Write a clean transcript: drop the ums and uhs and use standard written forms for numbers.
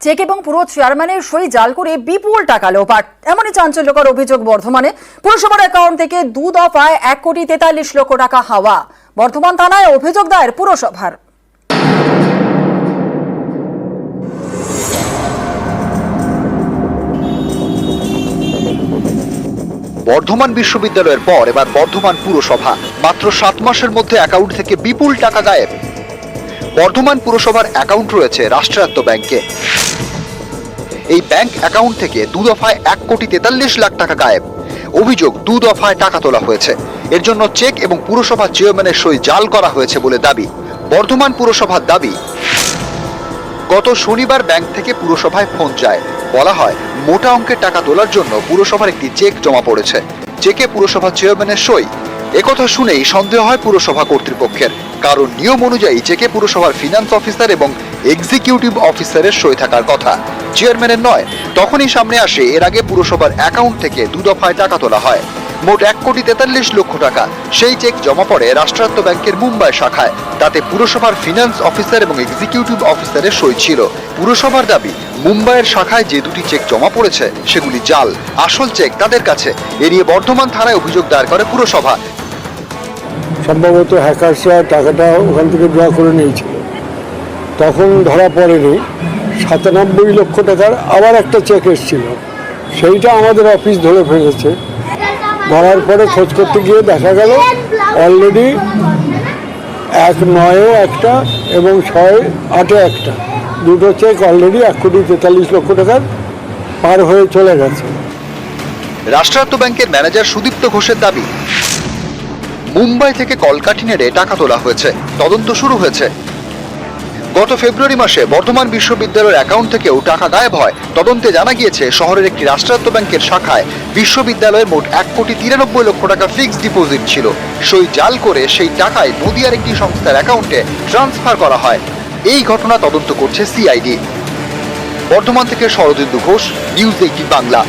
Check এবং পুরো চেয়ারম্যানের সই জাল করে বিপুল টাকা লোপাট, এমনই চাঞ্চল্যকর অভিযোগ বর্ধমানে। পুরসভার অ্যাকাউন্ট থেকে 2 দফায় 1,43,00,000 টাকা হাওয়া। বর্ধমান থানায় অভিযোগ দায়ের পুরসভার। বর্ধমান বিশ্ববিদ্যালয়ের পর এবার বর্ধমান পুরসভা। মাত্র 7 মাসের মধ্যে অ্যাকাউন্ট থেকে বিপুল টাকা গায়েব। বর্ধমান পুরসভার অ্যাকাউন্ট রয়েছে রাষ্ট্রায়ত্ত ব্যাংকে। এই ব্যাংক অ্যাকাউন্ট থেকে 2 দফায় 1,43,00,000 টাকা গায়েব। অভিযোগ, 2 দফায় টাকা তোলা হয়েছে। এর জন্য চেক এবং পুরসভা চেয়ারম্যানের সই জাল করা হয়েছে বলে দাবি। বর্ধমান পুরসভার দাবি, গত শনিবার ব্যাংক থেকে পুরসভায় ফোন যায়। বলা হয়, মোটা অঙ্কের টাকা তোলার জন্য পুরসভার একটি চেক জমা পড়েছে। চেকে পুরসভা চেয়ারম্যানের সই। একথা শুনেই সন্দেহ হয় পুরসভা কর্তৃপক্ষের, কারণ নিয়ম অনুযায়ী চেকে পুরসভার ফিনান্স অফিসার এবং এক্সিকিউটিভ অফিসারের সই থাকার কথা, চেয়ারম্যানের নয়। তখনই সামনে আসে এর আগে পুরসভার অ্যাকাউন্ট থেকে 2 দফায় টাকা তোলা হয়, মোট 1,43,00,000 টাকা। সেই চেক জমা পড়ে রাষ্ট্রায়ত্ত ব্যাংকের মুম্বাই শাখায়। তাতে পুরসভার ফিনান্স অফিসার এবং এক্সিকিউটিভ অফিসারের সই ছিল। পুরসভার দাবি, মুম্বাইয়ের শাখায় যে 2টি চেক জমা পড়েছে সেগুলি জাল, আসল চেক তাদের কাছে। এ নিয়ে বর্ধমান থানায় অভিযোগ দায়ের করে পুরসভা। সম্ভবত হ্যাকারসরা টাকাটা ওখান থেকে ড্র করে নিয়েছিল, তখন ধরা পড়েনি। 97 লক্ষ টাকার আবার একটা চেক এসেছিল, সেইটা আমাদের অফিস ধরে ফেলেছে। ধরার পরে খোঁজ করতে গিয়ে দেখা গেল অলরেডি 1/9 একটা এবং 6/8 একটা, 2টো চেক অলরেডি 1,43,00,000 টাকার পার হয়ে চলে গেছে। রাষ্ট্রায়ত্ত ব্যাংকের ম্যানেজার সুদীপ্ত ঘোষের দাবি, মুম্বাই থেকে কলকাঠি নেড়ে টাকা তোলা হয়েছে, তদন্ত শুরু হয়েছে। গত ফেব্রুয়ারি মাসে বর্ধমান বিশ্ববিদ্যালয়ের অ্যাকাউন্ট থেকেও টাকা গায়েব হয়। তদন্তে জানা গিয়েছে, শহরের একটি রাষ্ট্রায়ত্ত ব্যাংকের শাখায় বিশ্ববিদ্যালয়ের মোট 1,93,00,000 টাকা ফিক্সড ডিপোজিট ছিল। সই জাল করে সেই টাকায় নদিয়ার একটি সংস্থার অ্যাকাউন্টে ট্রান্সফার করা হয়। এই ঘটনা তদন্ত করছে সিআইডি। বর্ধমান থেকে শরদিন্দু ঘোষ, নিউজ 18 বাংলা।